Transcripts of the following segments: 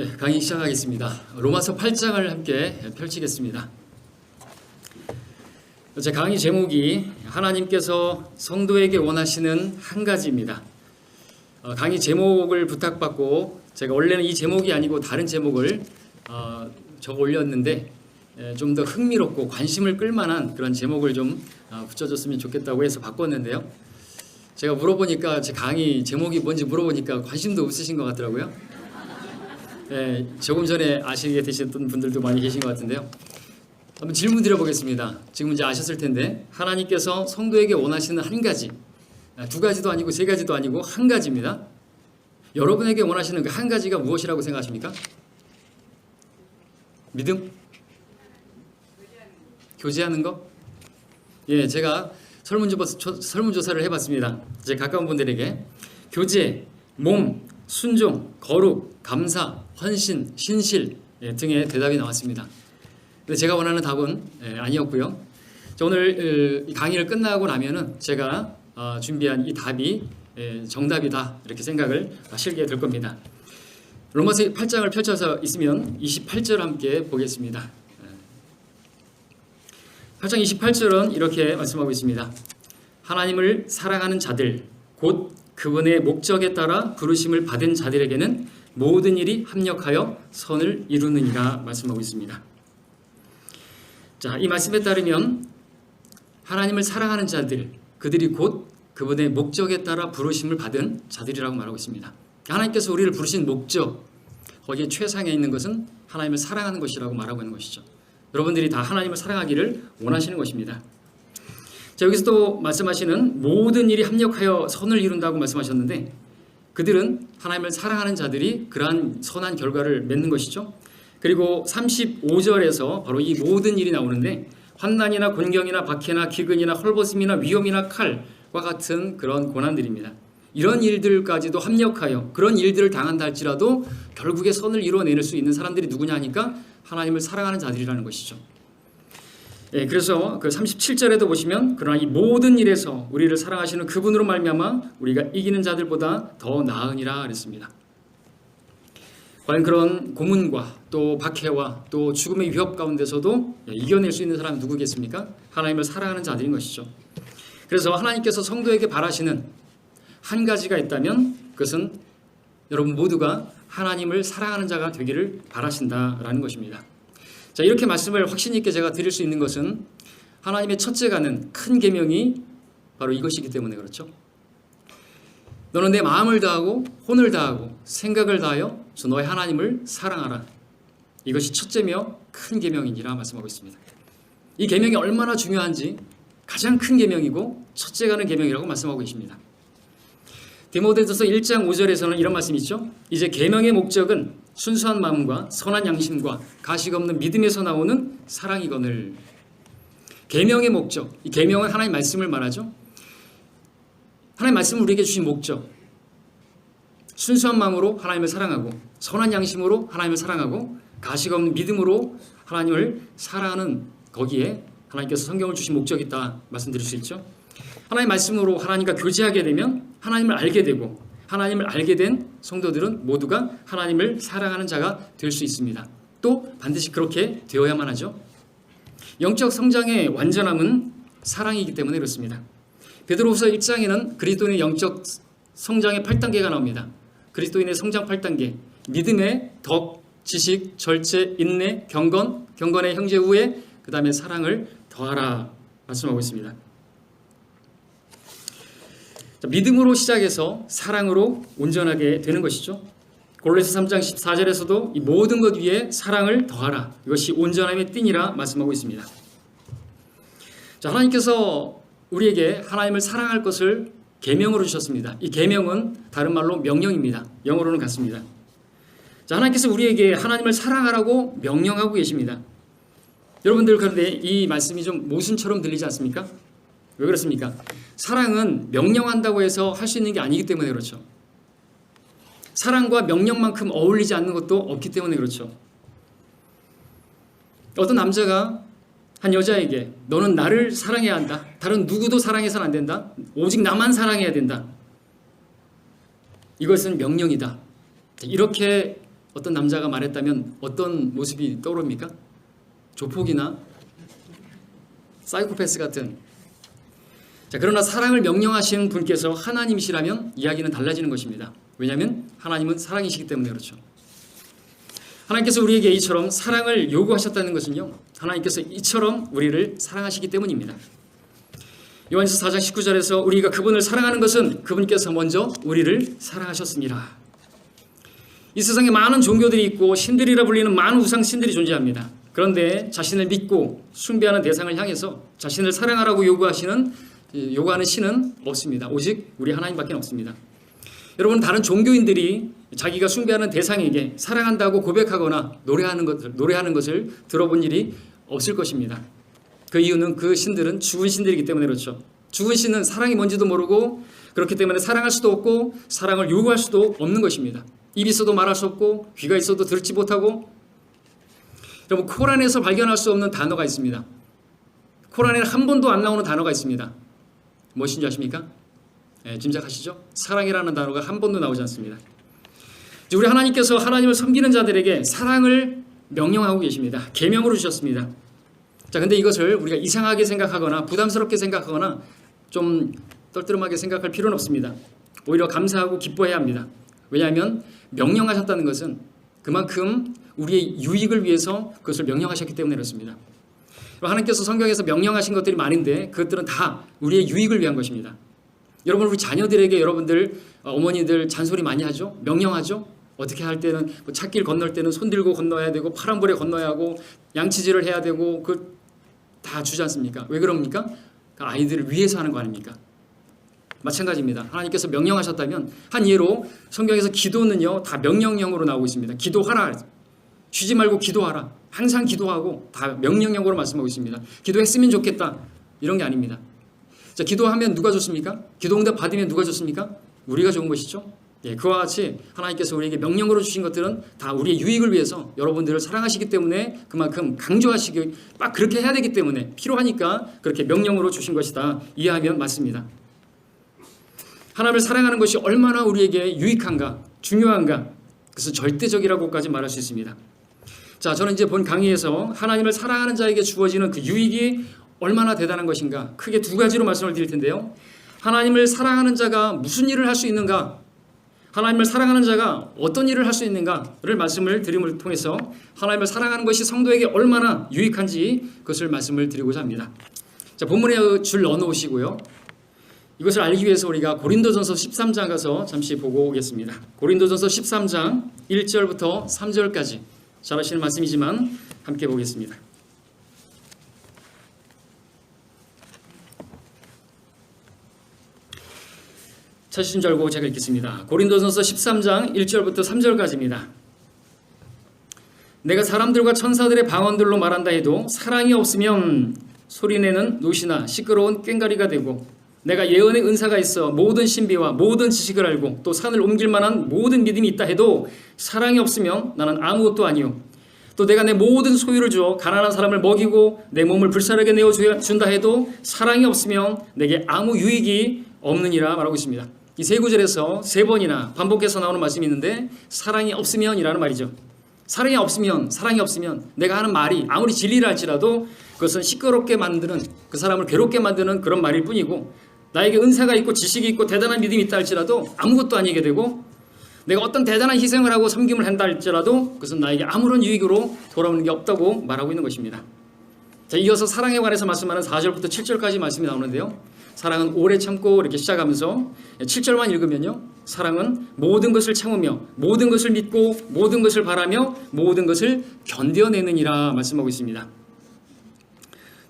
강의 시작하겠습니다. 로마서 8장을 함께 펼치겠습니다. 제 강의 제목이 하나님께서 성도에게 원하시는 한 가지입니다. 강의 제목을 부탁받고 제가 원래는 이 제목이 아니고 다른 제목을 적어 올렸는데 좀 더 흥미롭고 관심을 끌만한 그런 제목을 좀 붙여줬으면 좋겠다고 해서 바꿨는데요. 제가 물어보니까 제 강의 제목이 뭔지 물어보니까 관심도 없으신 것 같더라고요. 조금 전에 아시게 되셨던 분들도 많이 계신 것 같은데요. 한번 질문 드려보겠습니다. 지금 이제 아셨을 텐데 하나님께서 성도에게 원하시는 한 가지, 두 가지도 아니고 세 가지도 아니고 한 가지입니다. 여러분에게 원하시는 그 한 가지가 무엇이라고 생각하십니까? 믿음? 교제하는 거? 제가 설문조사를 해봤습니다. 제 가까운 분들에게 교제, 몸, 순종, 거룩, 감사, 헌신, 신실 등의 대답이 나왔습니다. 근데 제가 원하는 답은 아니었고요. 오늘 이 강의를 끝나고 나면은 제가 준비한 이 답이 정답이다 이렇게 생각을 하시게 될 겁니다. 로마서 8장을 펼쳐서 있으면 28절 함께 보겠습니다. 8장 28절은 이렇게 말씀하고 있습니다. 하나님을 사랑하는 자들 곧 그분의 목적에 따라 부르심을 받은 자들에게는 모든 일이 합력하여 선을 이루느니라 말씀하고 있습니다. 자, 이 말씀에 따르면 하나님을 사랑하는 자들, 그들이 곧 그분의 목적에 따라 부르심을 받은 자들이라고 말하고 있습니다. 하나님께서 우리를 부르신 목적, 거기에 최상에 있는 것은 하나님을 사랑하는 것이라고 말하고 있는 것이죠. 여러분들이 다 하나님을 사랑하기를 원하시는 것입니다. 자, 여기서 또 말씀하시는 모든 일이 합력하여 선을 이룬다고 말씀하셨는데 그들은 하나님을 사랑하는 자들이 그러한 선한 결과를 맺는 것이죠. 그리고 35절에서 바로 이 모든 일이 나오는데 환난이나 곤경이나 박해나 기근이나 헐벗음이나 위험이나 칼과 같은 그런 고난들입니다. 이런 일들까지도 합력하여 그런 일들을 당한다 할지라도 결국에 선을 이루어낼 수 있는 사람들이 누구냐 하니까 하나님을 사랑하는 자들이라는 것이죠. 그래서 그 37절에도 보시면 그러나 이 모든 일에서 우리를 사랑하시는 그분으로 말미암아 우리가 이기는 자들보다 더 나으니라 그랬습니다. 과연 그런 고문과 또 박해와 또 죽음의 위협 가운데서도 이겨낼 수 있는 사람이 누구겠습니까? 하나님을 사랑하는 자들인 것이죠. 그래서 하나님께서 성도에게 바라시는 한 가지가 있다면 그것은 여러분 모두가 하나님을 사랑하는 자가 되기를 바라신다라는 것입니다. 자, 이렇게 말씀을 확신 있게 제가 드릴 수 있는 것은 하나님의 첫째가는 큰 계명이 바로 이것이기 때문에 그렇죠. 너는 내 마음을 다하고 혼을 다하고 생각을 다하여 주 너의 하나님을 사랑하라. 이것이 첫째며 큰 계명이니라 말씀하고 있습니다. 이 계명이 얼마나 중요한지 가장 큰 계명이고 첫째가는 계명이라고 말씀하고 계십니다. 디모데전서 1장 5절에서는 이런 말씀이 있죠. 이제 계명의 목적은 순수한 마음과 선한 양심과 가식 없는 믿음에서 나오는 사랑이거늘. 계명의 목적, 이 계명은 하나님 말씀을 말하죠. 하나님 말씀을 우리에게 주신 목적, 순수한 마음으로 하나님을 사랑하고 선한 양심으로 하나님을 사랑하고 가식 없는 믿음으로 하나님을 사랑하는 거기에 하나님께서 성경을 주신 목적이 있다 말씀드릴 수 있죠. 하나님 말씀으로 하나님과 교제하게 되면 하나님을 알게 되고 하나님을 알게 된 성도들은 모두가 하나님을 사랑하는 자가 될 수 있습니다. 또 반드시 그렇게 되어야만 하죠. 영적 성장의 완전함은 사랑이기 때문에 그렇습니다. 베드로후서 1장에는 그리스도인의 영적 성장의 8단계가 나옵니다. 그리스도인의 성장 8단계, 믿음의 덕, 지식, 절제, 인내, 경건, 경건의 형제 우애, 그 다음에 사랑을 더하라 말씀하고 있습니다. 자, 믿음으로 시작해서 사랑으로 온전하게 되는 것이죠. 골로새 3장 14절에서도 이 모든 것 위에 사랑을 더하라. 이것이 온전함의 띠니라 말씀하고 있습니다. 자, 하나님께서 우리에게 하나님을 사랑할 것을 계명으로 주셨습니다. 이 계명은 다른 말로 명령입니다. 영어로는 같습니다. 자, 하나님께서 우리에게 하나님을 사랑하라고 명령하고 계십니다. 여러분들 그런데 이 말씀이 좀 모순처럼 들리지 않습니까? 왜 그렇습니까? 사랑은 명령한다고 해서 할 수 있는 게 아니기 때문에 그렇죠. 사랑과 명령만큼 어울리지 않는 것도 없기 때문에 그렇죠. 어떤 남자가 한 여자에게 너는 나를 사랑해야 한다. 다른 누구도 사랑해서는 안 된다. 오직 나만 사랑해야 된다. 이것은 명령이다. 이렇게 어떤 남자가 말했다면 어떤 모습이 떠오릅니까? 조폭이나 사이코패스 같은. 자, 그러나 사랑을 명령하신 분께서 하나님이시라면 이야기는 달라지는 것입니다. 왜냐하면 하나님은 사랑이시기 때문에 그렇죠. 하나님께서 우리에게 이처럼 사랑을 요구하셨다는 것은요, 하나님께서 이처럼 우리를 사랑하시기 때문입니다. 요한일서 4장 19절에서 우리가 그분을 사랑하는 것은 그분께서 먼저 우리를 사랑하셨습니다. 이 세상에 많은 종교들이 있고 신들이라 불리는 많은 우상 신들이 존재합니다. 그런데 자신을 믿고 숭배하는 대상을 향해서 자신을 사랑하라고 요구하는 신은 없습니다. 오직 우리 하나님밖에 없습니다. 여러분, 다른 종교인들이 자기가 숭배하는 대상에게 사랑한다고 고백하거나 노래하는 것을 들어본 일이 없을 것입니다. 그 이유는 그 신들은 죽은 신들이기 때문에 그렇죠. 죽은 신은 사랑이 뭔지도 모르고 그렇기 때문에 사랑할 수도 없고 사랑을 요구할 수도 없는 것입니다. 입이 있어도 말할 수 없고 귀가 있어도 듣지 못하고. 여러분, 코란에서 발견할 수 없는 단어가 있습니다. 코란에는 한 번도 안 나오는 단어가 있습니다. 무엇인지 아십니까? 짐작하시죠? 사랑이라는 단어가 한 번도 나오지 않습니다. 우리 하나님께서 하나님을 섬기는 자들에게 사랑을 명령하고 계십니다. 계명으로 주셨습니다. 자, 근데 이것을 우리가 이상하게 생각하거나 부담스럽게 생각하거나 좀 떨떠름하게 생각할 필요는 없습니다. 오히려 감사하고 기뻐해야 합니다. 왜냐하면 명령하셨다는 것은 그만큼 우리의 유익을 위해서 그것을 명령하셨기 때문에 그렇습니다. 하나님께서 성경에서 명령하신 것들이 많은데 그것들은 다 우리의 유익을 위한 것입니다. 여러분, 우리 자녀들에게 여러분들 어머니들 잔소리 많이 하죠? 명령하죠? 어떻게 할 때는 찻길 건널 때는 손 들고 건너야 되고 파란불에 건너야 하고 양치질을 해야 되고 그 다 주지 않습니까? 왜 그럽니까? 그 아이들을 위해서 하는 거 아닙니까? 마찬가지입니다. 하나님께서 명령하셨다면 한 예로 성경에서 기도는요 다 명령형으로 나오고 있습니다. 기도하라. 쉬지 말고 기도하라. 항상 기도하고 다 명령형으로 말씀하고 있습니다. 기도했으면 좋겠다. 이런 게 아닙니다. 자, 기도하면 누가 좋습니까? 기도 응답 받으면 누가 좋습니까? 우리가 좋은 것이죠. 예, 그와 같이 하나님께서 우리에게 명령으로 주신 것들은 다 우리의 유익을 위해서 여러분들을 사랑하시기 때문에 그만큼 강조하시기 막 그렇게 해야 되기 때문에 필요하니까 그렇게 명령으로 주신 것이다. 이해하면 맞습니다. 하나님을 사랑하는 것이 얼마나 우리에게 유익한가, 중요한가, 그것은 절대적이라고까지 말할 수 있습니다. 자, 저는 이제 본 강의에서 하나님을 사랑하는 자에게 주어지는 그 유익이 얼마나 대단한 것인가 크게 두 가지로 말씀을 드릴 텐데요. 하나님을 사랑하는 자가 무슨 일을 할 수 있는가, 하나님을 사랑하는 자가 어떤 일을 할 수 있는가를 말씀을 드림을 통해서 하나님을 사랑하는 것이 성도에게 얼마나 유익한지 그것을 말씀을 드리고자 합니다. 자, 본문에 줄 넣어놓으시고요. 이것을 알기 위해서 우리가 고린도전서 13장 가서 잠시 보고 오겠습니다. 고린도전서 13장 1절부터 3절까지 잘 아시는 말씀이지만 함께 보겠습니다. 찾으신 줄 알고 제가 읽겠습니다. 고린도전서 13장 1절부터 3절까지입니다. 내가 사람들과 천사들의 방언들로 말한다 해도 사랑이 없으면 소리내는 노시나 시끄러운 꽹과리가 되고, 내가 예언의 은사가 있어 모든 신비와 모든 지식을 알고 또 산을 옮길 만한 모든 믿음이 있다 해도 사랑이 없으면 나는 아무것도 아니요. 또 내가 내 모든 소유를 주어 가난한 사람을 먹이고 내 몸을 불사르게 내어준다 해도 사랑이 없으면 내게 아무 유익이 없느니라 말하고 있습니다. 이 세 구절에서 세 번이나 반복해서 나오는 말씀이 있는데 사랑이 없으면이라는 말이죠. 사랑이 없으면 내가 하는 말이 아무리 진리라 할지라도 그것은 시끄럽게 만드는, 그 사람을 괴롭게 만드는 그런 말일 뿐이고, 나에게 은사가 있고 지식이 있고 대단한 믿음이 있다 할지라도 아무것도 아니게 되고, 내가 어떤 대단한 희생을 하고 섬김을 한다 할지라도 그것은 나에게 아무런 유익으로 돌아오는 게 없다고 말하고 있는 것입니다. 자, 이어서 사랑에 관해서 말씀하는 4절부터 7절까지 말씀이 나오는데요. 사랑은 오래 참고 이렇게 시작하면서 7절만 읽으면요. 사랑은 모든 것을 참으며 모든 것을 믿고 모든 것을 바라며 모든 것을 견뎌내느니라 말씀하고 있습니다.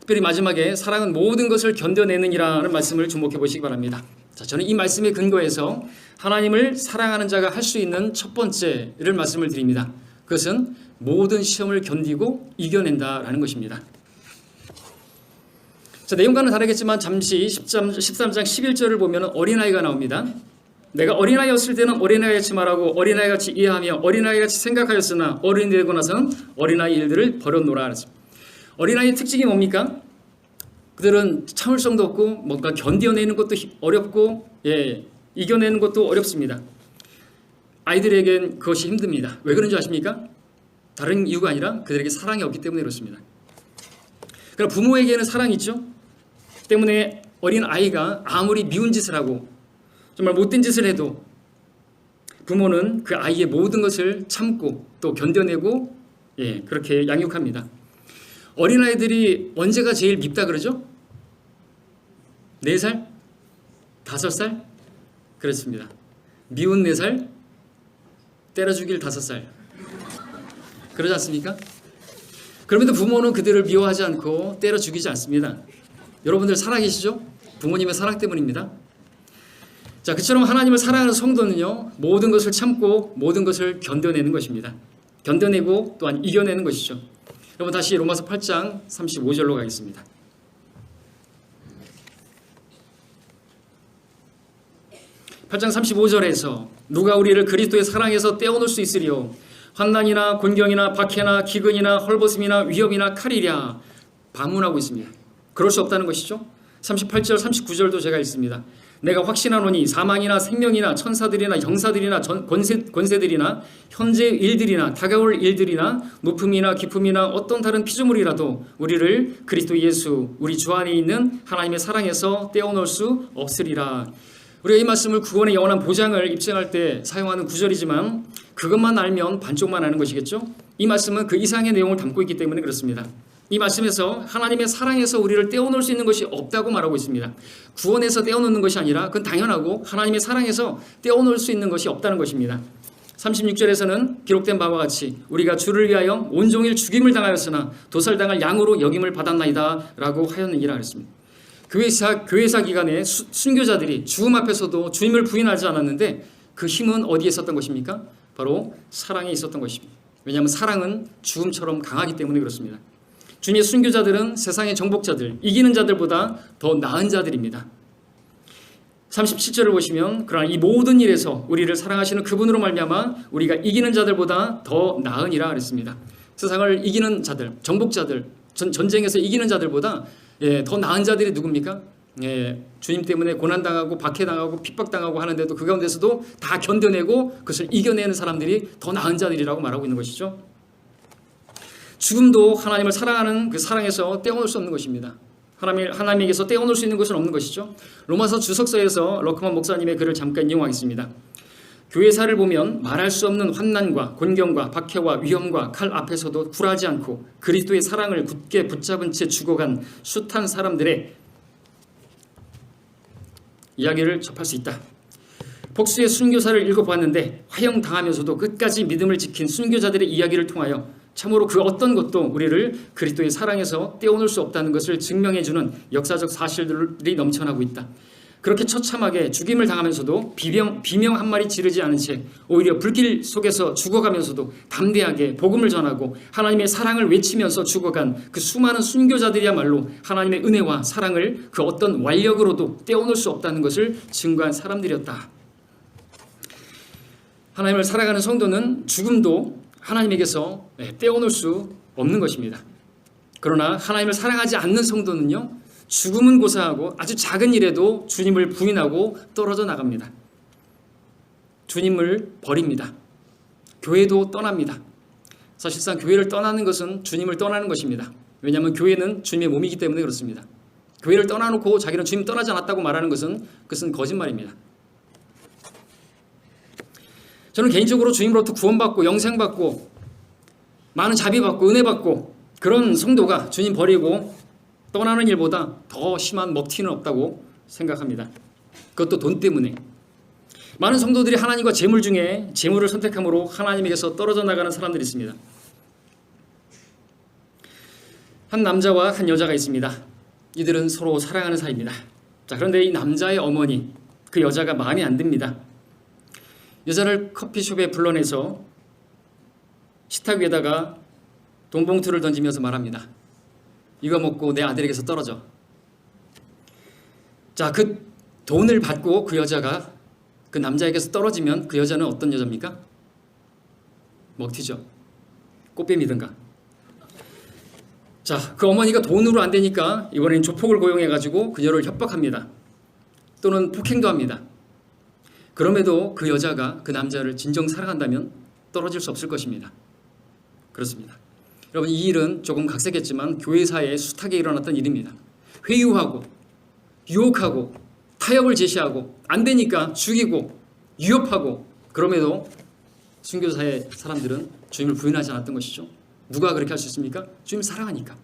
특별히 마지막에 사랑은 모든 것을 견뎌내느니라는 말씀을 주목해 보시기 바랍니다. 자, 저는 이 말씀에 근거해서 하나님을 사랑하는 자가 할 수 있는 첫 번째를 말씀을 드립니다. 그것은 모든 시험을 견디고 이겨낸다라는 것입니다. 자, 내용과는 다르겠지만 잠시 13장 11절을 보면 어린아이가 나옵니다. 내가 어린아이였을 때는 어린아이같이 말하고 어린아이같이 이해하며 어린아이같이 생각하였으나 어른이 되고 나서는 어린아이 일들을 버렸노라. 어린아이의 특징이 뭡니까? 그들은 참을성도 없고 뭔가 견뎌내는 것도 어렵고 이겨내는 것도 어렵습니다. 아이들에겐 그것이 힘듭니다. 왜 그런지 아십니까? 다른 이유가 아니라 그들에게 사랑이 없기 때문에 그렇습니다. 그러나 부모에게는 사랑이 있죠. 때문에 어린 아이가 아무리 미운 짓을 하고 정말 못된 짓을 해도 부모는 그 아이의 모든 것을 참고 또 견뎌내고 그렇게 양육합니다. 어린아이들이 언제가 제일 밉다 그러죠? 4살? 5살? 그렇습니다. 미운 4살, 때려 죽일 5살. 그러지 않습니까? 그럼에도 부모는 그들을 미워하지 않고 때려 죽이지 않습니다. 여러분들 살아계시죠? 부모님의 사랑 때문입니다. 자, 그처럼 하나님을 사랑하는 성도는요, 모든 것을 참고 모든 것을 견뎌내는 것입니다. 견뎌내고 또한 이겨내는 것이죠. 여러분 다시 로마서 8장 35절로 가겠습니다. 8장 35절에서 누가 우리를 그리스도의 사랑에서 떼어놓을 수 있으리요? 환난이나 곤경이나 박해나 기근이나 헐벗음이나 위협이나 칼이랴. 반문하고 있습니다. 그럴 수 없다는 것이죠. 38절 39절도 제가 읽습니다. 내가 확신하노니 사망이나 생명이나 천사들이나 형사들이나 권세들이나 현재 일들이나 다가올 일들이나 높음이나 깊음이나 어떤 다른 피조물이라도 우리를 그리스도 예수 우리 주 안에 있는 하나님의 사랑에서 떼어놓을 수 없으리라. 우리가 이 말씀을 구원의 영원한 보장을 입증할 때 사용하는 구절이지만 그것만 알면 반쪽만 아는 것이겠죠. 이 말씀은 그 이상의 내용을 담고 있기 때문에 그렇습니다. 이 말씀에서 하나님의 사랑에서 우리를 떼어놓을 수 있는 것이 없다고 말하고 있습니다. 구원에서 떼어놓는 것이 아니라 그건 당연하고 하나님의 사랑에서 떼어놓을 수 있는 것이 없다는 것입니다. 36절에서는 기록된 바와 같이 우리가 주를 위하여 온종일 죽임을 당하였으나 도살당할 양으로 여김을 받았나이다 라고 하였느니라 그랬습니다. 교회사 기간에 순교자들이 죽음 앞에서도 주님을 부인하지 않았는데 그 힘은 어디에 있었던 것입니까? 바로 사랑에 있었던 것입니다. 왜냐하면 사랑은 죽음처럼 강하기 때문에 그렇습니다. 주님의 순교자들은 세상의 정복자들, 이기는 자들보다 더 나은 자들입니다. 37절을 보시면 그러나 이 모든 일에서 우리를 사랑하시는 그분으로 말미암아 우리가 이기는 자들보다 더 나으니라 그랬습니다. 세상을 이기는 자들, 정복자들, 전쟁에서 이기는 자들보다 더 나은 자들이 누굽니까? 주님 때문에 고난당하고 박해당하고 핍박당하고 하는데도 그 가운데서도 다 견뎌내고 그것을 이겨내는 사람들이 더 나은 자들이라고 말하고 있는 것이죠. 죽음도 하나님을 사랑하는 그 사랑에서 떼어놓을 수 없는 것입니다. 하나님에게서 떼어놓을 수 있는 것은 없는 것이죠. 로마서 주석서에서 러크만 목사님의 글을 잠깐 이용하겠습니다. 교회사를 보면 말할 수 없는 환난과 곤경과 박해와 위험과 칼 앞에서도 굴하지 않고 그리스도의 사랑을 굳게 붙잡은 채 죽어간 숱한 사람들의 이야기를 접할 수 있다. 복수의 순교사를 읽어보았는데 화형당하면서도 끝까지 믿음을 지킨 순교자들의 이야기를 통하여 참으로 그 어떤 것도 우리를 그리스도의 사랑에서 떼어놓을 수 없다는 것을 증명해주는 역사적 사실들이 넘쳐나고 있다. 그렇게 처참하게 죽임을 당하면서도 비명 한 마리 지르지 않은 채 오히려 불길 속에서 죽어가면서도 담대하게 복음을 전하고 하나님의 사랑을 외치면서 죽어간 그 수많은 순교자들이야말로 하나님의 은혜와 사랑을 그 어떤 완력으로도 떼어놓을 수 없다는 것을 증거한 사람들이었다. 하나님을 살아가는 성도는 죽음도 하나님에게서 떼어놓을 수 없는 것입니다. 그러나 하나님을 사랑하지 않는 성도는요, 죽음은 고사하고 아주 작은 일에도 주님을 부인하고 떨어져 나갑니다. 주님을 버립니다. 교회도 떠납니다. 사실상 교회를 떠나는 것은 주님을 떠나는 것입니다. 왜냐하면 교회는 주님의 몸이기 때문에 그렇습니다. 교회를 떠나놓고 자기는 주님 떠나지 않았다고 말하는 것은 그것은 거짓말입니다. 저는 개인적으로 주님으로부터 구원받고 영생받고 많은 자비받고 은혜받고 그런 성도가 주님 버리고 떠나는 일보다 더 심한 먹튀는 없다고 생각합니다. 그것도 돈 때문에. 많은 성도들이 하나님과 재물 중에 재물을 선택함으로 하나님에게서 떨어져 나가는 사람들이 있습니다. 한 남자와 한 여자가 있습니다. 이들은 서로 사랑하는 사이입니다. 자, 그런데 이 남자의 어머니, 그 여자가 마음에 안 듭니다. 여자를 커피숍에 불러내서 식탁 위에다가 돈봉투를 던지면서 말합니다. 이거 먹고 내 아들에게서 떨어져. 자, 그 돈을 받고 그 여자가 그 남자에게서 떨어지면 그 여자는 어떤 여자입니까? 먹튀죠. 꽃뱀이든가. 자, 그 어머니가 돈으로 안 되니까 이번엔 조폭을 고용해가지고 그녀를 협박합니다. 또는 폭행도 합니다. 그럼에도 그 여자가 그 남자를 진정 사랑한다면 떨어질 수 없을 것입니다. 그렇습니다. 여러분, 이 일은 조금 각색했지만 교회사에 숱하게 일어났던 일입니다. 회유하고 유혹하고 타협을 제시하고 안 되니까 죽이고 위협하고, 그럼에도 순교사의 사람들은 주님을 부인하지 않았던 것이죠. 누가 그렇게 할 수 있습니까? 주님을 사랑하니까.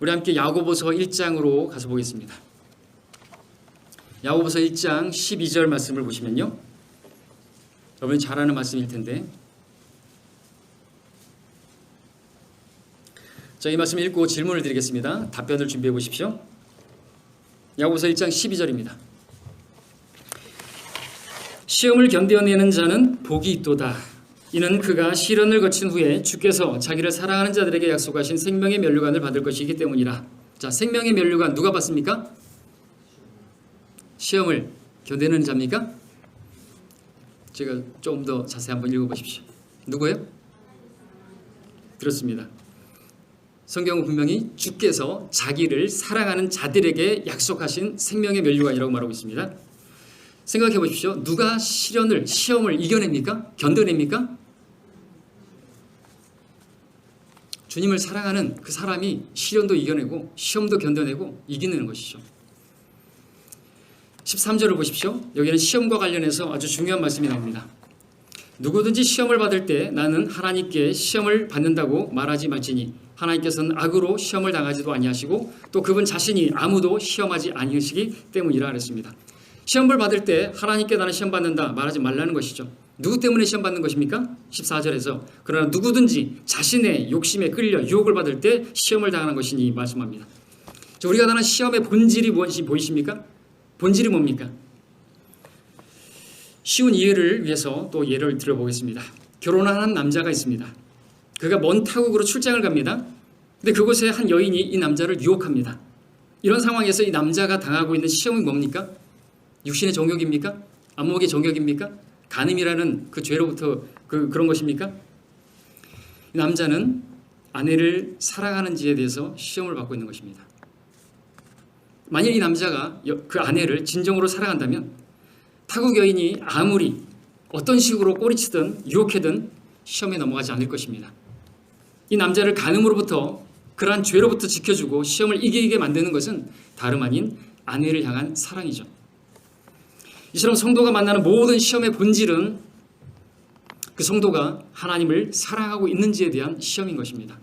우리 함께 야고보서 1장으로 가서 보겠습니다. 야고보서 1장 12절 말씀을 보시면요, 여러분이 잘 아는 말씀일 텐데, 자, 이 말씀 읽고 질문을 드리겠습니다. 답변을 준비해 보십시오. 야고보서 1장 12절입니다. 시험을 견뎌내는 자는 복이 있도다. 이는 그가 시련을 거친 후에 주께서 자기를 사랑하는 자들에게 약속하신 생명의 면류관을 받을 것이기 때문이라. 자, 생명의 면류관 누가 받습니까? 시험을 견뎌내는 자입니까? 제가 좀 더 자세히 한번 읽어보십시오. 누구예요? 그렇습니다. 성경은 분명히 주께서 자기를 사랑하는 자들에게 약속하신 생명의 면류관이라고 말하고 있습니다. 생각해 보십시오. 누가 시험을 이겨냅니까? 견뎌냅니까? 주님을 사랑하는 그 사람이 시련도 이겨내고 시험도 견뎌내고 이기는 것이죠. 13절을 보십시오. 여기는 시험과 관련해서 아주 중요한 말씀이 나옵니다. 누구든지 시험을 받을 때 나는 하나님께 시험을 받는다고 말하지 말지니 하나님께서는 악으로 시험을 당하지도 아니하시고 또 그분 자신이 아무도 시험하지 아니하시기 때문이라 그랬습니다. 시험을 받을 때 하나님께 나는 시험 받는다 말하지 말라는 것이죠. 누구 때문에 시험 받는 것입니까? 14절에서 그러나 누구든지 자신의 욕심에 끌려 유혹을 받을 때 시험을 당하는 것이니 말씀합니다. 자, 우리가 당하는 시험의 본질이 무엇인지 보이십니까? 본질이 뭡니까? 쉬운 이해를 위해서 또 예를 들어보겠습니다. 결혼한 남자가 있습니다. 그가 먼 타국으로 출장을 갑니다. 근데 그곳에 한 여인이 이 남자를 유혹합니다. 이런 상황에서 이 남자가 당하고 있는 시험이 뭡니까? 육신의 정욕입니까? 안목의 정욕입니까? 간음이라는 그 죄로부터 그런 것입니까? 이 남자는 아내를 사랑하는지에 대해서 시험을 받고 있는 것입니다. 만약 이 남자가 그 아내를 진정으로 사랑한다면 타국 여인이 아무리 어떤 식으로 꼬리치든 유혹해든 시험에 넘어가지 않을 것입니다. 이 남자를 간음으로부터, 그러한 죄로부터 지켜주고 시험을 이기게 만드는 것은 다름 아닌 아내를 향한 사랑이죠. 이처럼 성도가 만나는 모든 시험의 본질은 그 성도가 하나님을 사랑하고 있는지에 대한 시험인 것입니다.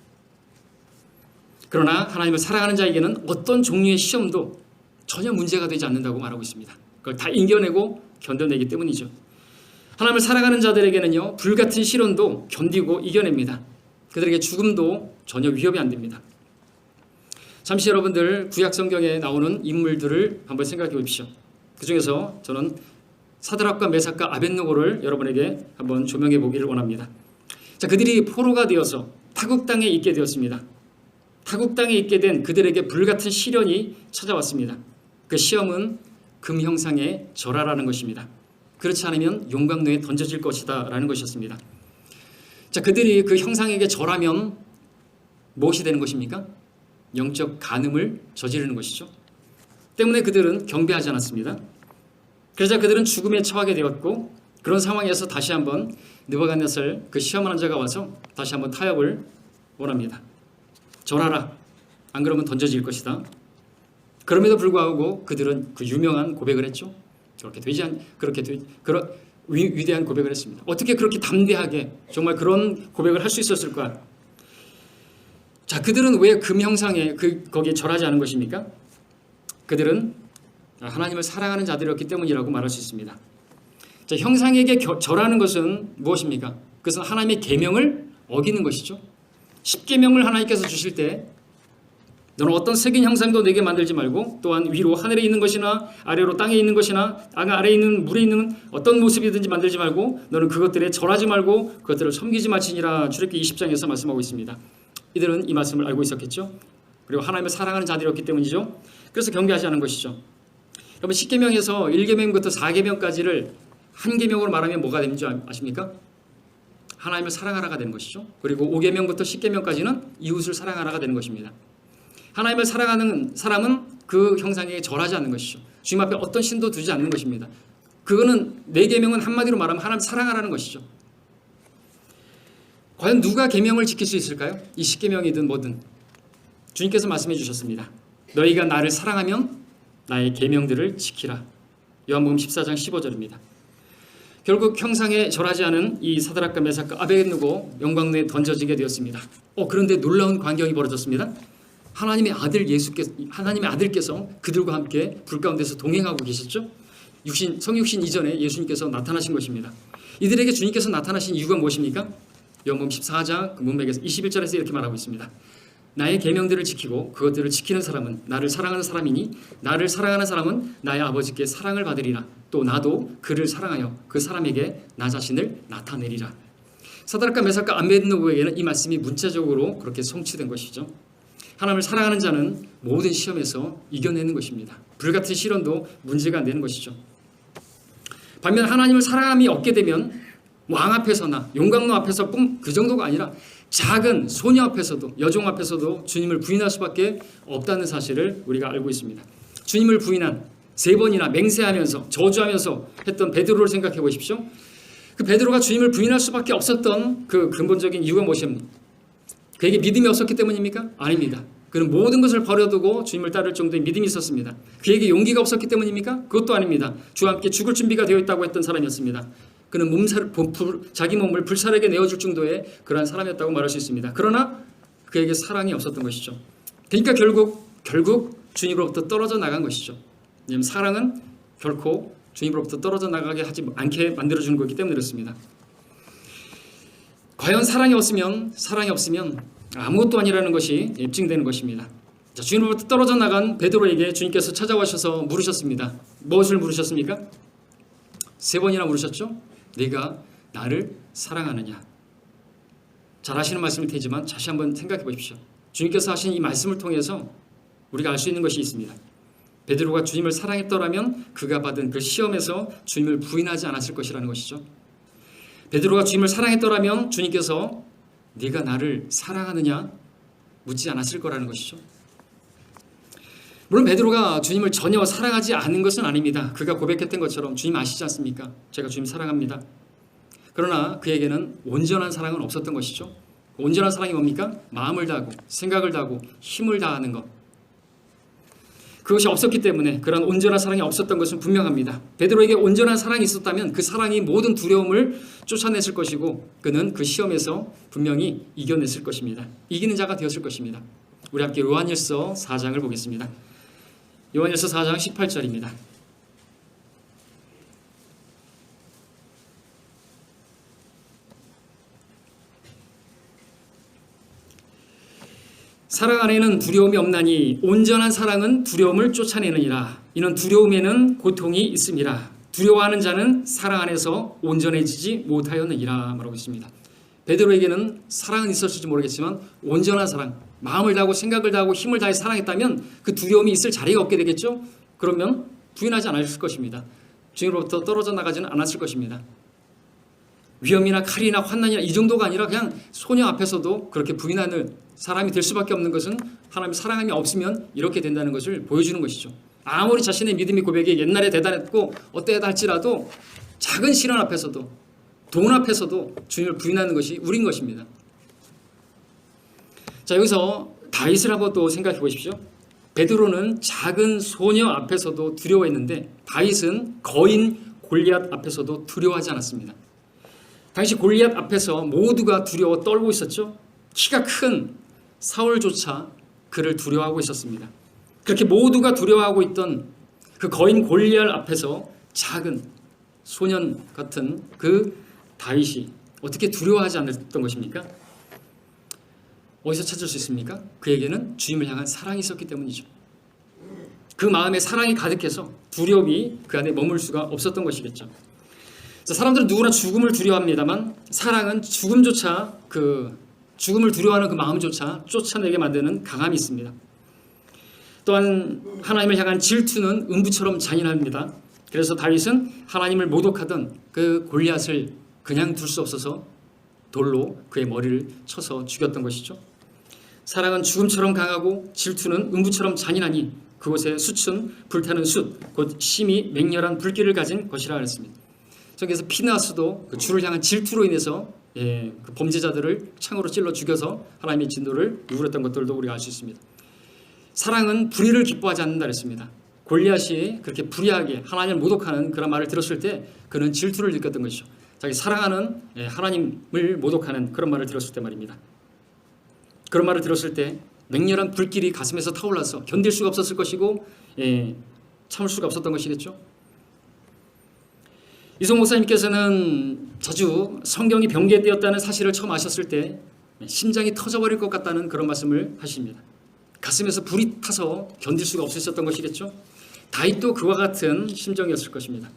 그러나 하나님을 사랑하는 자에게는 어떤 종류의 시험도 전혀 문제가 되지 않는다고 말하고 있습니다. 그걸 다 이겨내고 견뎌내기 때문이죠. 하나님을 사랑하는 자들에게는요, 불같은 시련도 견디고 이겨냅니다. 그들에게 죽음도 전혀 위협이 안 됩니다. 잠시 여러분들 구약 성경에 나오는 인물들을 한번 생각해 보십시오. 그 중에서 저는 사드락과 메삭과 아벳느고를 여러분에게 한번 조명해 보기를 원합니다. 자, 그들이 포로가 되어서 타국 땅에 있게 되었습니다. 타국 땅에 있게 된 그들에게 불같은 시련이 찾아왔습니다. 그 시험은 금 형상의 절하라는 것입니다. 그렇지 않으면 용광로에 던져질 것이다 라는 것이었습니다. 자, 그들이 그 형상에게 절하면 무엇이 되는 것입니까? 영적 간음을 저지르는 것이죠. 때문에 그들은 경배하지 않았습니다. 그러자 그들은 죽음에 처하게 되었고, 그런 상황에서 다시 한번 느부갓네살 그 시험하는 자가 와서 다시 한번 타협을 원합니다. 절하라, 안 그러면 던져질 것이다. 그럼에도 불구하고 그들은 그 유명한 고백을 했죠. 그런 위대한 고백을 했습니다. 어떻게 그렇게 담대하게 정말 그런 고백을 할 수 있었을까? 자, 그들은 왜 금 형상에 거기에 절하지 않은 것입니까? 그들은 하나님을 사랑하는 자들이었기 때문이라고 말할 수 있습니다. 자, 형상에게 절하는 것은 무엇입니까? 그것은 하나님의 계명을 어기는 것이죠. 10계명을 하나님께서 주실 때 너는 어떤 색인 형상도 내게 만들지 말고, 또한 위로 하늘에 있는 것이나 아래로 땅에 있는 것이나 아래에 있는 물에 있는 어떤 모습이든지 만들지 말고 너는 그것들에 절하지 말고 그것들을 섬기지 말지니라 출애굽기 20장에서 말씀하고 있습니다. 이들은 이 말씀을 알고 있었겠죠. 그리고 하나님을 사랑하는 자들이었기 때문이죠. 그래서 경배하지 않은 것이죠. 여러분, 10계명에서 1계명부터 4계명까지를 한 계명으로 말하면 뭐가 되는지 아십니까? 하나님을 사랑하라가 되는 것이죠. 그리고 5계명부터 10계명까지는 이웃을 사랑하라가 되는 것입니다. 하나님을 사랑하는 사람은 그 형상에 절하지 않는 것이죠. 주님 앞에 어떤 신도 두지 않는 것입니다. 그거는 네 계명은 한마디로 말하면 하나님 사랑하라는 것이죠. 과연 누가 계명을 지킬 수 있을까요? 이 십계명이든 뭐든 주님께서 말씀해 주셨습니다. 너희가 나를 사랑하면 나의 계명들을 지키라. 요한복음 14장 15절입니다. 결국 형상에 절하지 않은 이 사드락과 메삭과 아벳느고 영광로에 던져지게 되었습니다. 그런데 놀라운 광경이 벌어졌습니다. 하나님의 아들께서 그들과 함께 불 가운데서 동행하고 계셨죠. 성육신 이전에 예수님께서 나타나신 것입니다. 이들에게 주님께서 나타나신 이유가 무엇입니까? 요한복음 14장 문맥에서 21절에서 이렇게 말하고 있습니다. 나의 계명들을 지키고 그것들을 지키는 사람은 나를 사랑하는 사람이니 나를 사랑하는 사람은 나의 아버지께 사랑을 받으리라. 또 나도 그를 사랑하여 그 사람에게 나 자신을 나타내리라. 사드락과 메삭과 아벳느고에게는 이 말씀이 문자적으로 그렇게 성취된 것이죠. 하나님을 사랑하는 자는 모든 시험에서 이겨내는 것입니다. 불같은 시련도 문제가 안 되는 것이죠. 반면 하나님을 사랑함이 없게 되면 왕 앞에서나 용광로 앞에서뿐 그 정도가 아니라 작은 소녀 앞에서도 여종 앞에서도 주님을 부인할 수밖에 없다는 사실을 우리가 알고 있습니다. 주님을 부인한 3번이나 맹세하면서 저주하면서 했던 베드로를 생각해 보십시오. 그 베드로가 주님을 부인할 수밖에 없었던 그 근본적인 이유가 무엇입니까? 그에게 믿음이 없었기 때문입니까? 아닙니다. 그는 모든 것을 버려두고 주님을 따를 정도의 믿음이 있었습니다. 그에게 용기가 없었기 때문입니까? 그것도 아닙니다. 주와 함께 죽을 준비가 되어 있다고 했던 사람이었습니다. 그는 자기 몸을 불살에게 내어줄 정도의 그러한 사람이었다고 말할 수 있습니다. 그러나 그에게 사랑이 없었던 것이죠. 그러니까 결국 주님으로부터 떨어져 나간 것이죠. 왜냐하면 사랑은 결코 주님으로부터 떨어져 나가게 하지 않게 만들어주는 거기 때문에 그렇습니다. 과연 사랑이 없으면 아무것도 아니라는 것이 입증되는 것입니다. 자, 주님으로부터 떨어져 나간 베드로에게 주님께서 찾아와셔서 물으셨습니다. 무엇을 물으셨습니까? 3번이나 물으셨죠? 네가 나를 사랑하느냐? 잘 아시는 말씀일 테지만 다시 한번 생각해 보십시오. 주님께서 하신 이 말씀을 통해서 우리가 알 수 있는 것이 있습니다. 베드로가 주님을 사랑했더라면 그가 받은 그 시험에서 주님을 부인하지 않았을 것이라는 것이죠. 베드로가 주님을 사랑했더라면 주님께서 네가 나를 사랑하느냐 묻지 않았을 거라는 것이죠. 물론 베드로가 주님을 전혀 사랑하지 않은 것은 아닙니다. 그가 고백했던 것처럼 주님 아시지 않습니까? 제가 주님 사랑합니다. 그러나 그에게는 온전한 사랑은 없었던 것이죠. 온전한 사랑이 뭡니까? 마음을 다하고 생각을 다하고 힘을 다하는 것. 그것이 없었기 때문에 그런 온전한 사랑이 없었던 것은 분명합니다. 베드로에게 온전한 사랑이 있었다면 그 사랑이 모든 두려움을 쫓아냈을 것이고 그는 그 시험에서 분명히 이겨냈을 것입니다. 이기는 자가 되었을 것입니다. 우리 함께 요한일서 4장을 보겠습니다. 요한일서 4장 18절입니다. 사랑 안에는 두려움이 없나니 온전한 사랑은 두려움을 쫓아내느니라. 이는 두려움에는 고통이 있음이라. 두려워하는 자는 사랑 안에서 온전해지지 못하였느니라 말하고 있습니다. 베드로에게는 사랑은 있었을지 모르겠지만 온전한 사랑, 마음을 다하고 생각을 다하고 힘을 다해 사랑했다면 그 두려움이 있을 자리가 없게 되겠죠. 그러면 부인하지 않았을 것입니다. 주님으로부터 떨어져 나가지는 않았을 것입니다. 위험이나 칼이나 환난이나 이 정도가 아니라 그냥 소녀 앞에서도 그렇게 부인하는 사람이 될 수밖에 없는 것은 하나님의 사랑함이 없으면 이렇게 된다는 것을 보여주는 것이죠. 아무리 자신의 믿음의 고백이 옛날에 대단했고 어때다 할지라도 작은 시련 앞에서도 돈 앞에서도 주님을 부인하는 것이 우린 것입니다. 자, 여기서 다윗을 한번 또 생각해 보십시오. 베드로는 작은 소녀 앞에서도 두려워했는데 다윗은 거인 골리앗 앞에서도 두려워하지 않았습니다. 당시 골리앗 앞에서 모두가 두려워 떨고 있었죠. 키가 큰 사울조차 그를 두려워하고 있었습니다. 그렇게 모두가 두려워하고 있던 그 거인 골리앗 앞에서 작은 소년 같은 그 다윗이 어떻게 두려워하지 않았던 것입니까? 어디서 찾을 수 있습니까? 그에게는 주님을 향한 사랑이 있었기 때문이죠. 그 마음에 사랑이 가득해서 두려움이 그 안에 머물 수가 없었던 것이겠죠. 사람들은 누구나 죽음을 두려워합니다만 사랑은 죽음조차 죽음을 두려워하는 그 마음조차 쫓아내게 만드는 강함이 있습니다. 또한 하나님을 향한 질투는 음부처럼 잔인합니다. 그래서 다윗은 하나님을 모독하던 그 골리앗을 그냥 둘 수 없어서 돌로 그의 머리를 쳐서 죽였던 것이죠. 사랑은 죽음처럼 강하고 질투는 음부처럼 잔인하니 그곳에 숯은 불타는 숯, 곧 심히 맹렬한 불길을 가진 것이라 그랬습니다. 성경에서 피나스도 그 주를 향한 질투로 인해서 그 범죄자들을 창으로 찔러 죽여서 하나님의 진노를 누렸던 것들도 우리가 알 수 있습니다. 사랑은 불의를 기뻐하지 않는다 그랬습니다. 골리앗이 그렇게 불의하게 하나님을 모독하는 그런 말을 들었을 때 그는 질투를 느꼈던 것이죠. 자기 사랑하는 하나님을 모독하는 그런 말을 들었을 때 말입니다. 그런 말을 들었을 때 맹렬한 불길이 가슴에서 타올라서 견딜 수가 없었을 것이고 참을 수가 없었던 것이겠죠. 이송 목사님께서는 자주 성경이 변개되었다는 사실을 처음 아셨을 때 심장이 터져버릴 것 같다는 그런 말씀을 하십니다. 가슴에서 불이 타서 견딜 수가 없으셨던 것이겠죠. 다윗도 그와 같은 심정이었을 것입니다.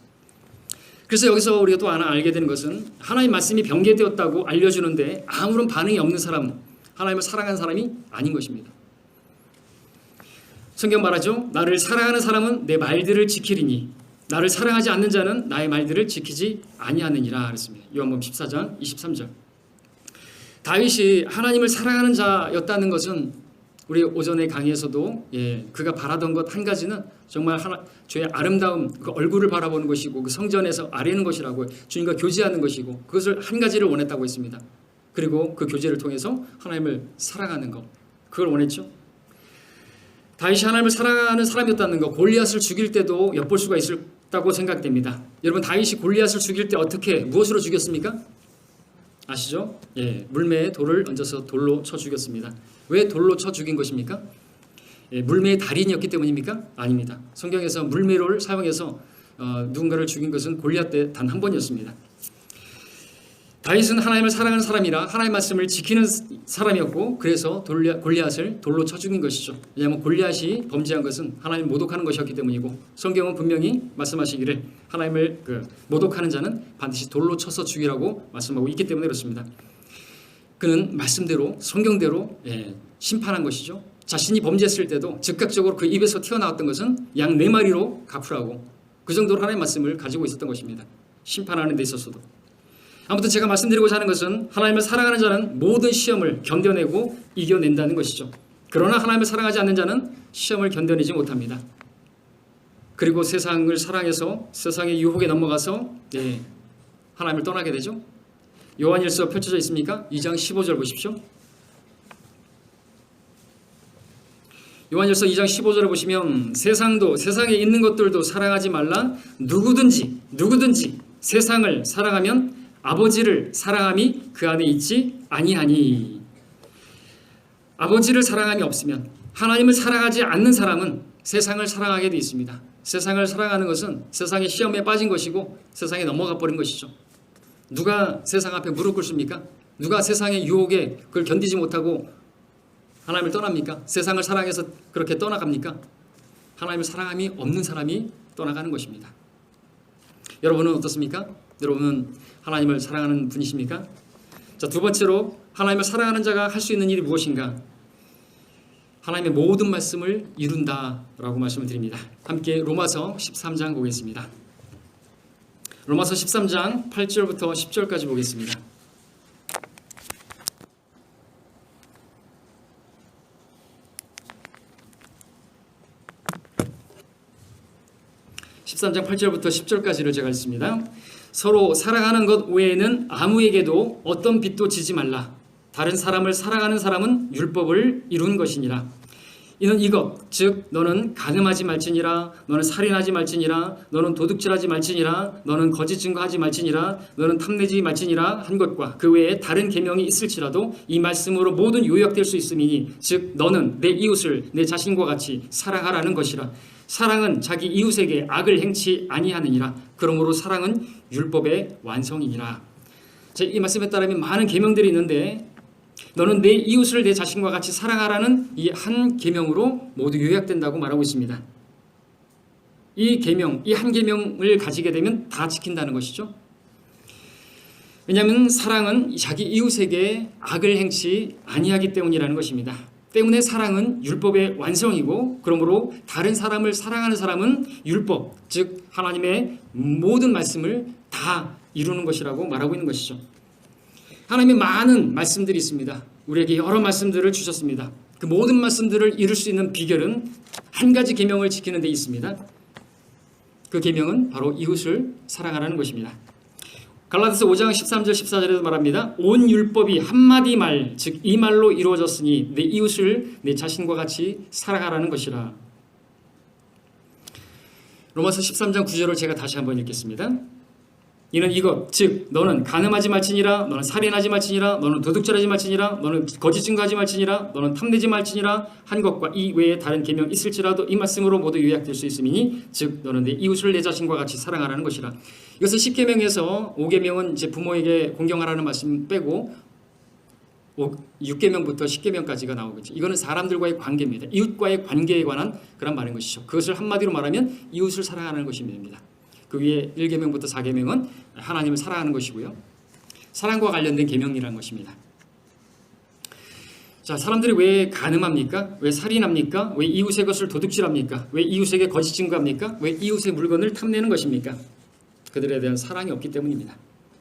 그래서 여기서 우리가 또 하나 알게 되는 것은 하나님 말씀이 변개되었다고 알려주는데 아무런 반응이 없는 사람은 하나님을 사랑하는 사람이 아닌 것입니다. 성경 말하죠. 나를 사랑하는 사람은 내 말들을 지키리니 나를 사랑하지 않는 자는 나의 말들을 지키지 아니하느니라 그랬습니다. 요한복음 14장 23절. 다윗이 하나님을 사랑하는 자였다는 것은 우리 오전의 강의에서도 그가 바라던 것 한 가지는 정말 주의 아름다움 그 얼굴을 바라보는 것이고 그 성전에서 아뢰는 것이라고 주님과 교제하는 것이고 그것을 한 가지를 원했다고 했습니다. 그리고 그 교제를 통해서 하나님을 사랑하는 것 그걸 원했죠. 다윗이 하나님을 사랑하는 사람이었다는 것 골리앗을 죽일 때도 엿볼 수가 있었다고 생각됩니다. 여러분 다윗이 골리앗을 죽일 때 어떻게 무엇으로 죽였습니까? 아시죠? 물매에 돌을 얹어서 돌로 쳐 죽였습니다. 왜 돌로 쳐 죽인 것입니까? 물매의 달인이었기 때문입니까? 아닙니다. 성경에서 물매로를 사용해서 누군가를 죽인 것은 골리앗 때 단 한 번이었습니다. 다윗은 하나님을 사랑하는 사람이라 하나님의 말씀을 지키는 사람이었고 그래서 골리앗을 돌로 쳐 죽인 것이죠. 왜냐하면 골리앗이 범죄한 것은 하나님을 모독하는 것이었기 때문이고 성경은 분명히 말씀하시기를 하나님을 모독하는 자는 반드시 돌로 쳐서 죽이라고 말씀하고 있기 때문에 그렇습니다. 그는 말씀대로 성경대로 심판한 것이죠. 자신이 범죄했을 때도 즉각적으로 그 입에서 튀어나왔던 것은 양 4마리로 갚으라고 그 정도로 하나님의 말씀을 가지고 있었던 것입니다. 심판하는 데 있어서도. 아무튼 제가 말씀드리고자 하는 것은 하나님을 사랑하는 자는 모든 시험을 견뎌내고 이겨낸다는 것이죠. 그러나 하나님을 사랑하지 않는 자는 시험을 견뎌내지 못합니다. 그리고 세상을 사랑해서 세상의 유혹에 넘어가서 하나님을 떠나게 되죠. 요한일서 펼쳐져 있습니까? 2장 15절 보십시오. 요한일서 2장 15절을 보시면 세상에 있는 것들도 사랑하지 말라. 누구든지 세상을 사랑하면 아버지를 사랑함이 그 안에 있지 아니하니. 아버지를 사랑함이 없으면 하나님을 사랑하지 않는 사람은 세상을 사랑하게 되어 있습니다. 세상을 사랑하는 것은 세상의 시험에 빠진 것이고 세상에 넘어가 버린 것이죠. 누가 세상 앞에 무릎 꿇습니까? 누가 세상의 유혹에 그걸 견디지 못하고 하나님을 떠납니까? 세상을 사랑해서 그렇게 떠나갑니까? 하나님을 사랑함이 없는 사람이 떠나가는 것입니다. 여러분은 어떻습니까? 여러분은 하나님을 사랑하는 분이십니까? 자, 두 번째로 하나님을 사랑하는 자가 할 수 있는 일이 무엇인가? 하나님의 모든 말씀을 이룬다라고 말씀을 드립니다. 함께 로마서 13장 보겠습니다. 로마서 13장 8절부터 10절까지 보겠습니다. (13장 8절부터 10절까지를 제가 읽습니다. 서로 사랑하는 것 외에는 아무에게도 어떤 빚도 지지 말라. 다른 사람을 사랑하는 사람은 율법을 이룬 것이니라. 이는 이것 즉 너는 간음하지 말지니라, 너는 살인하지 말지니라, 너는 도둑질하지 말지니라, 너는 거짓 증거하지 말지니라, 너는 탐내지 말지니라 한 것과 그 외에 다른 계명이 있을지라도 이 말씀으로 모든 요약될 수 있음이니 즉 너는 내 이웃을 내 자신과 같이 사랑하라는 것이라. 사랑은 자기 이웃에게 악을 행치 아니하느니라. 그러므로 사랑은 율법의 완성이니라. 이 말씀에 따르면 많은 계명들이 있는데 너는 내 이웃을 내 자신과 같이 사랑하라는 이 한 계명으로 모두 요약된다고 말하고 있습니다. 이 계명, 이 한 계명을 가지게 되면 다 지킨다는 것이죠. 왜냐하면 사랑은 자기 이웃에게 악을 행치 아니하기 때문이라는 것입니다. 때문에 사랑은 율법의 완성이고 그러므로 다른 사람을 사랑하는 사람은 율법, 즉 하나님의 모든 말씀을 다 이루는 것이라고 말하고 있는 것이죠. 하나님의 많은 말씀들이 있습니다. 우리에게 여러 말씀들을 주셨습니다. 그 모든 말씀들을 이룰 수 있는 비결은 한 가지 계명을 지키는 데 있습니다. 그 계명은 바로 이웃을 사랑하라는 것입니다. 갈라디아서 5장 13절 14절에도 말합니다. 온 율법이 한마디 말, 즉 이 말로 이루어졌으니 내 이웃을 내 자신과 같이 사랑하라는 것이라. 로마서 13장 9절을 제가 다시 한번 읽겠습니다. 이는 이것, 즉 너는 간음하지 말지니라, 너는 살인하지 말지니라, 너는 도둑질하지 말지니라, 너는 거짓 증거하지 말지니라, 너는 탐내지 말지니라 한 것과 이 외에 다른 계명 있을지라도 이 말씀으로 모두 요약될 수 있음이니 즉 너는 내 이웃을 내 자신과 같이 사랑하라는 것이라. 이것은 10계명에서 5계명은 이제 부모에게 공경하라는 말씀 빼고 6계명부터 10계명까지가 나오겠죠. 이거는 사람들과의 관계입니다. 이웃과의 관계에 관한 그런 말인 것이죠. 그것을 한마디로 말하면 이웃을 사랑하는 것입니다. 그 위에 1계명부터 4계명은 하나님을 사랑하는 것이고요. 사랑과 관련된 계명이라는 것입니다. 자, 사람들이 왜 간음합니까? 왜 살인합니까? 왜 이웃의 것을 도둑질합니까? 왜 이웃에게 거짓 증거합니까? 왜 이웃의 물건을 탐내는 것입니까? 그들에 대한 사랑이 없기 때문입니다.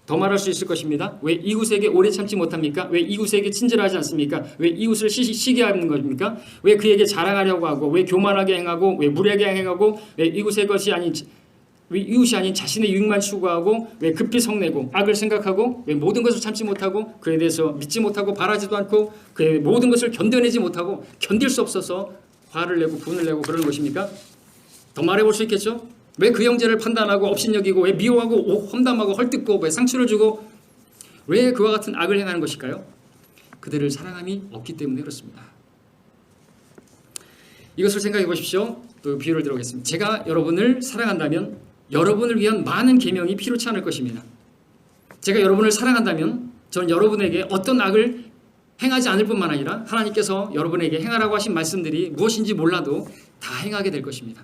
더 말할 수 있을 것입니다. 왜 이웃에게 오래 참지 못합니까? 왜 이웃에게 친절하지 않습니까? 왜 이웃을 시기하게 하는 것입니까? 왜 그에게 자랑하려고 하고, 왜 교만하게 행하고, 왜 무례하게 행하고, 왜 이웃의 것이 아닌 왜 이웃이 아닌 자신의 유익만 추구하고, 왜 급히 성내고 악을 생각하고, 왜 모든 것을 참지 못하고 그에 대해서 믿지 못하고 바라지도 않고 그의 모든 것을 견뎌내지 못하고 견딜 수 없어서 화를 내고 분을 내고 그러는 것입니까? 더 말해볼 수 있겠죠? 왜 그 형제를 판단하고 업신여기고, 왜 미워하고 험담하고 헐뜯고, 왜 상처를 주고, 왜 그와 같은 악을 행하는 것일까요? 그들을 사랑함이 없기 때문에 그렇습니다. 이것을 생각해 보십시오. 또 비유를 들어보겠습니다. 제가 여러분을 사랑한다면 여러분을 위한 많은 계명이 필요치 않을 것입니다. 제가 여러분을 사랑한다면 저는 여러분에게 어떤 악을 행하지 않을 뿐만 아니라 하나님께서 여러분에게 행하라고 하신 말씀들이 무엇인지 몰라도 다 행하게 될 것입니다.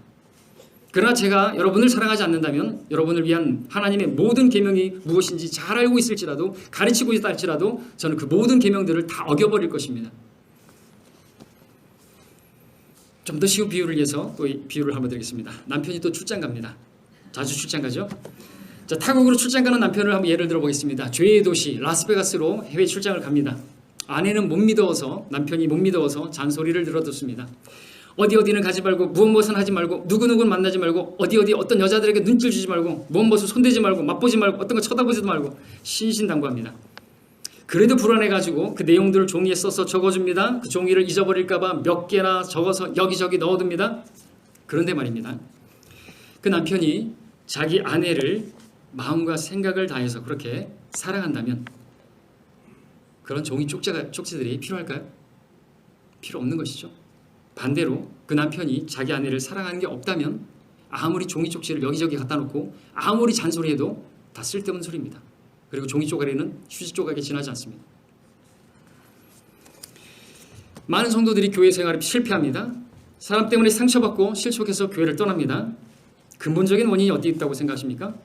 그러나 제가 여러분을 사랑하지 않는다면 여러분을 위한 하나님의 모든 계명이 무엇인지 잘 알고 있을지라도, 가르치고 있다 할지라도 저는 그 모든 계명들을 다 어겨버릴 것입니다. 좀 더 쉬운 비유를 위해서 또 비유를 한번 드리겠습니다. 남편이 또 출장 갑니다. 자주 출장 가죠. 자, 타국으로 출장 가는 남편을 한번 예를 들어보겠습니다. 죄의 도시 라스베가스로 해외 출장을 갑니다. 아내는 못 믿어서, 남편이 못 믿어서 잔소리를 들어듣습니다. 어디는 가지 말고, 무엇은 하지 말고, 누구누구는 만나지 말고, 어디 어떤 여자들에게 눈길 주지 말고, 무엇 손대지 말고, 맛보지 말고, 어떤 거 쳐다보지도 말고 신신당부합니다. 그래도 불안해가지고 그 내용들을 종이에 써서 적어줍니다. 그 종이를 잊어버릴까봐 몇 개나 적어서 여기저기 넣어둡니다. 그런데 말입니다, 그 남편이 자기 아내를 마음과 생각을 다해서 그렇게 사랑한다면 그런 종이 쪽지들이 필요할까요? 필요 없는 것이죠. 반대로 그 남편이 자기 아내를 사랑하는 게 없다면 아무리 종이 쪽지를 여기저기 갖다 놓고 아무리 잔소리해도 다 쓸데없는 소리입니다. 그리고 종이 쪼가리는 휴지 조각에 지나지 않습니다. 많은 성도들이 교회 생활에 실패합니다. 사람 때문에 상처받고 실족해서 교회를 떠납니다. 근본적인 원인이 어디 있다고 생각하십니까?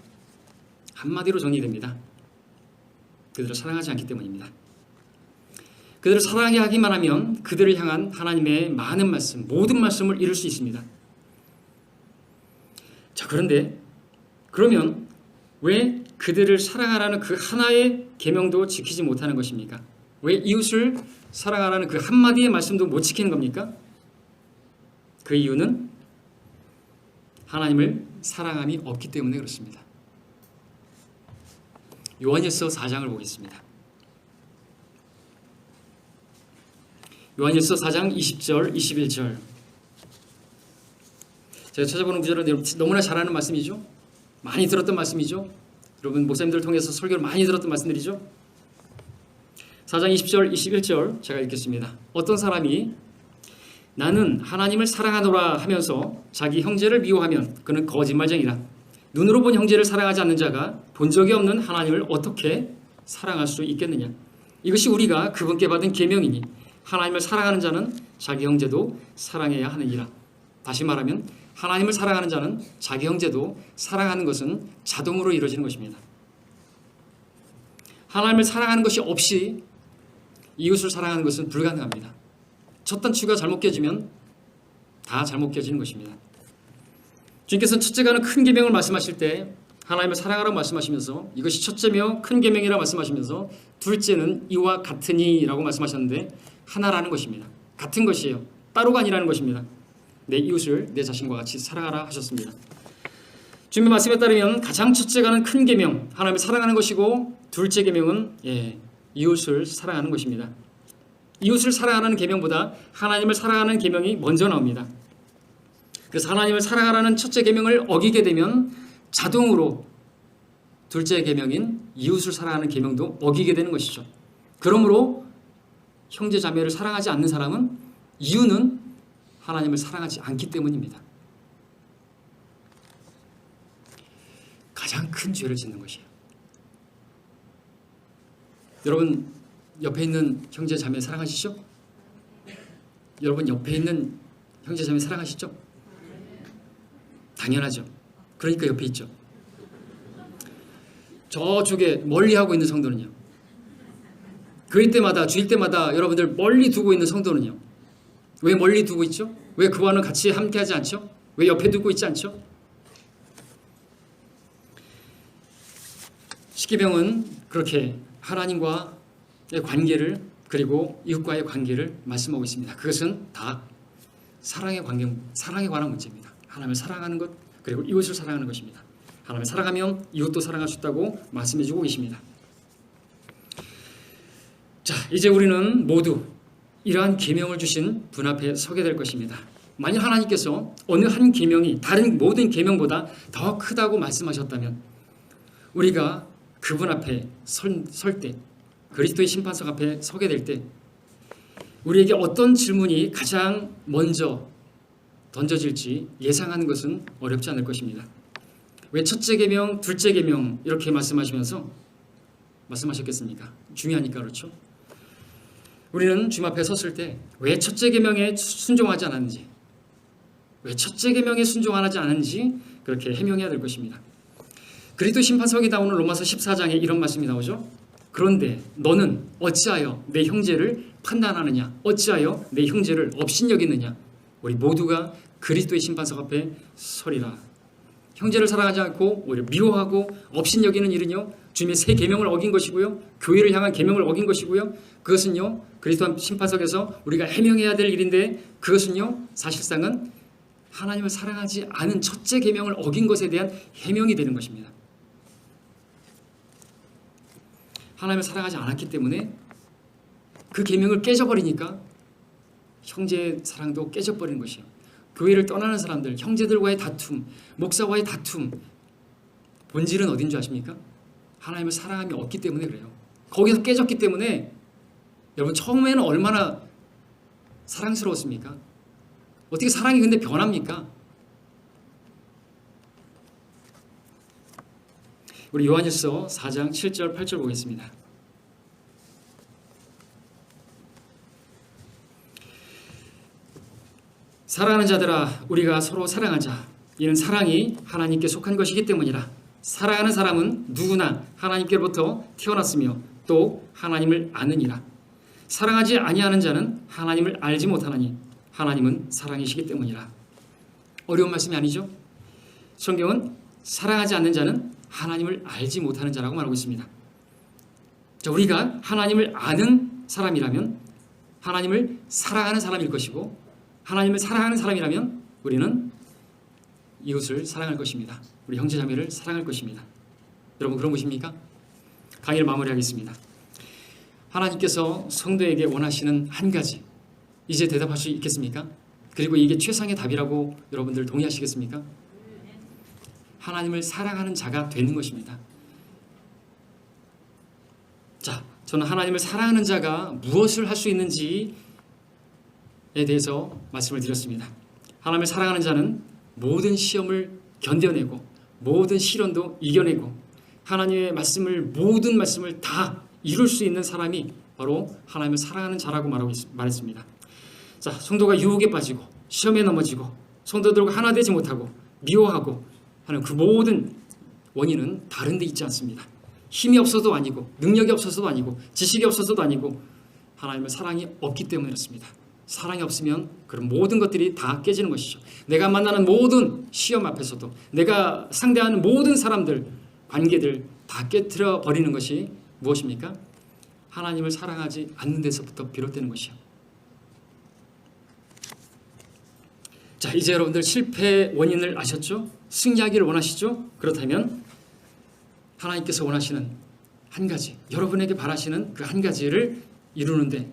한마디로 정리됩니다. 그들을 사랑하지 않기 때문입니다. 그들을 사랑하기만 하면 그들을 향한 하나님의 많은 말씀, 모든 말씀을 이룰 수 있습니다. 자, 그런데 그러면 왜 그들을 사랑하라는 그 하나의 계명도 지키지 못하는 것입니까? 왜 이웃을 사랑하라는 그 한마디의 말씀도 못 지키는 겁니까? 그 이유는 하나님을 사랑함이 없기 때문에 그렇습니다. 요한일서 4장을 보겠습니다. 요한일서 4장 20절, 21절. 제가 찾아보는 구절은 너무나 잘 아는 말씀이죠. 많이 들었던 말씀이죠. 여러분 목사님들을 통해서 설교를 많이 들었던 말씀들이죠. 4장 20절, 21절 제가 읽겠습니다. 어떤 사람이 나는 하나님을 사랑하노라 하면서 자기 형제를 미워하면 그는 거짓말쟁이라. 눈으로 본 형제를 사랑하지 않는 자가 본 적이 없는 하나님을 어떻게 사랑할 수 있겠느냐. 이것이 우리가 그분께 받은 계명이니 하나님을 사랑하는 자는 자기 형제도 사랑해야 하느니라. 다시 말하면 하나님을 사랑하는 자는 자기 형제도 사랑하는 것은 자동으로 이루어지는 것입니다. 하나님을 사랑하는 것이 없이 이웃을 사랑하는 것은 불가능합니다. 첫 단추가 잘못 껴지면 다 잘못 껴지는 것입니다. 주님께서는 첫째가는 큰 계명을 말씀하실 때 하나님을 사랑하라고 말씀하시면서 이것이 첫째며 큰 계명이라고 말씀하시면서 둘째는 이와 같으니라고 말씀하셨는데 하나라는 것입니다. 같은 것이에요. 따로가 아니라는 것입니다. 내 이웃을 내 자신과 같이 사랑하라 하셨습니다. 주님의 말씀에 따르면 가장 첫째가는 큰 계명, 하나님을 사랑하는 것이고, 둘째 계명은 이웃을 사랑하는 것입니다. 이웃을 사랑하는 계명보다 하나님을 사랑하는 계명이 먼저 나옵니다. 그래서 하나님을 사랑하라는 첫째 계명을 어기게 되면 자동으로 둘째 계명인 이웃을 사랑하는 계명도 어기게 되는 것이죠. 그러므로 형제 자매를 사랑하지 않는 사람은 이유는 하나님을 사랑하지 않기 때문입니다. 가장 큰 죄를 짓는 것이에요. 여러분 옆에 있는 형제 자매 사랑하시죠? 여러분 옆에 있는 형제 자매 사랑하시죠? 당연하죠. 그러니까 옆에 있죠. 저쪽에 멀리하고 있는 성도는요. 교회 때마다 주일 때마다 여러분들 멀리 두고 있는 성도는요. 왜 멀리 두고 있죠? 왜 그와는 같이 함께하지 않죠? 왜 옆에 두고 있지 않죠? 십계명은 그렇게 하나님과의 관계를 그리고 이웃과의 관계를 말씀하고 있습니다. 그것은 다 사랑에 관한 문제입니다. 하나님을 사랑하는 것 그리고 이웃을 사랑하는 것입니다. 하나님을 사랑하면 이웃도 사랑할 수 있다고 말씀해주고 계십니다. 자, 이제 우리는 모두 이러한 계명을 주신 분 앞에 서게 될 것입니다. 만일 하나님께서 어느 한 계명이 다른 모든 계명보다 더 크다고 말씀하셨다면 우리가 그분 앞에 설 때, 그리스도의 심판석 앞에 서게 될 때 우리에게 어떤 질문이 가장 먼저 던져질지 예상하는 것은 어렵지 않을 것입니다. 왜 첫째 계명, 둘째 계명 이렇게 말씀하시면서 말씀하셨겠습니까? 중요하니까 그렇죠. 우리는 주님 앞에 섰을 때 왜 첫째 계명에 순종하지 않았는지, 왜 첫째 계명에 순종하지 않았는지 그렇게 해명해야 될 것입니다. 그리스도 심판석이 나오는 로마서 14장에 이런 말씀이 나오죠. 그런데 너는 어찌하여 내 형제를 판단하느냐? 어찌하여 내 형제를 업신여기느냐? 우리 모두가 그리스도의 심판석 앞에 서리라. 형제를 사랑하지 않고 오히려 미워하고 업신여기는 일은요, 주님의 새 계명을 어긴 것이고요, 교회를 향한 계명을 어긴 것이고요, 그것은요 그리스도 심판석에서 우리가 해명해야 될 일인데 그것은요 사실상은 하나님을 사랑하지 않은 첫째 계명을 어긴 것에 대한 해명이 되는 것입니다. 하나님을 사랑하지 않았기 때문에 그 계명을 깨져버리니까 형제의 사랑도 깨져버리는 것이에요. 교회를 떠나는 사람들, 형제들과의 다툼, 목사와의 다툼, 본질은 어딘 줄 아십니까? 하나님을 사랑함이 없기 때문에 그래요. 거기서 깨졌기 때문에 여러분 처음에는 얼마나 사랑스러웠습니까? 어떻게 사랑이 근데 변합니까? 우리 요한일서 4장 7절 8절 보겠습니다. 사랑하는 자들아 우리가 서로 사랑하자. 이는 사랑이 하나님께 속한 것이기 때문이라. 사랑하는 사람은 누구나 하나님께로부터 태어났으며 또 하나님을 아느니라. 사랑하지 아니하는 자는 하나님을 알지 못하나니 하나님은 사랑이시기 때문이라. 어려운 말씀이 아니죠? 성경은 사랑하지 않는 자는 하나님을 알지 못하는 자라고 말하고 있습니다. 자, 우리가 하나님을 아는 사람이라면 하나님을 사랑하는 사람일 것이고, 하나님을 사랑하는 사람이라면 우리는 이웃을 사랑할 것입니다. 우리 형제자매를 사랑할 것입니다. 여러분 그런 것입니까? 강의를 마무리하겠습니다. 하나님께서 성도에게 원하시는 한 가지, 이제 대답할 수 있겠습니까? 그리고 이게 최상의 답이라고 여러분들 동의하시겠습니까? 하나님을 사랑하는 자가 되는 것입니다. 자, 저는 하나님을 사랑하는 자가 무엇을 할 수 있는지에 대해서 말씀을 드렸습니다. 하나님을 사랑하는 자는 모든 시험을 견뎌내고 모든 시련도 이겨내고 하나님의 모든 말씀을 다 이룰 수 있는 사람이 바로 하나님을 사랑하는 자라고 말했습니다. 자, 성도가 유혹에 빠지고 시험에 넘어지고 성도들과 하나 되지 못하고 미워하고 하는 그 모든 원인은 다른 데 있지 않습니다. 힘이 없어서도 아니고 능력이 없어서도 아니고 지식이 없어서도 아니고 하나님의 사랑이 없기 때문에 그렇습니다. 사랑이 없으면 그런 모든 것들이 다 깨지는 것이죠. 내가 만나는 모든 시험 앞에서도 내가 상대하는 모든 사람들, 관계들 다 깨트려 버리는 것이 무엇입니까? 하나님을 사랑하지 않는 데서부터 비롯되는 것이요. 자, 이제 여러분들 실패 원인을 아셨죠? 승리하기를 원하시죠? 그렇다면 하나님께서 원하시는 한 가지, 여러분에게 바라시는 그 한 가지를 이루는데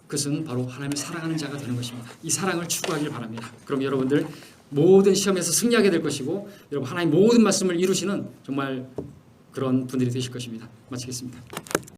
그것은 바로 하나님을 사랑하는 자가 되는 것입니다. 이 사랑을 추구하길 바랍니다. 그럼 여러분들 모든 시험에서 승리하게 될 것이고 여러분 하나님 모든 말씀을 이루시는 정말 그런 분들이 되실 것입니다. 마치겠습니다.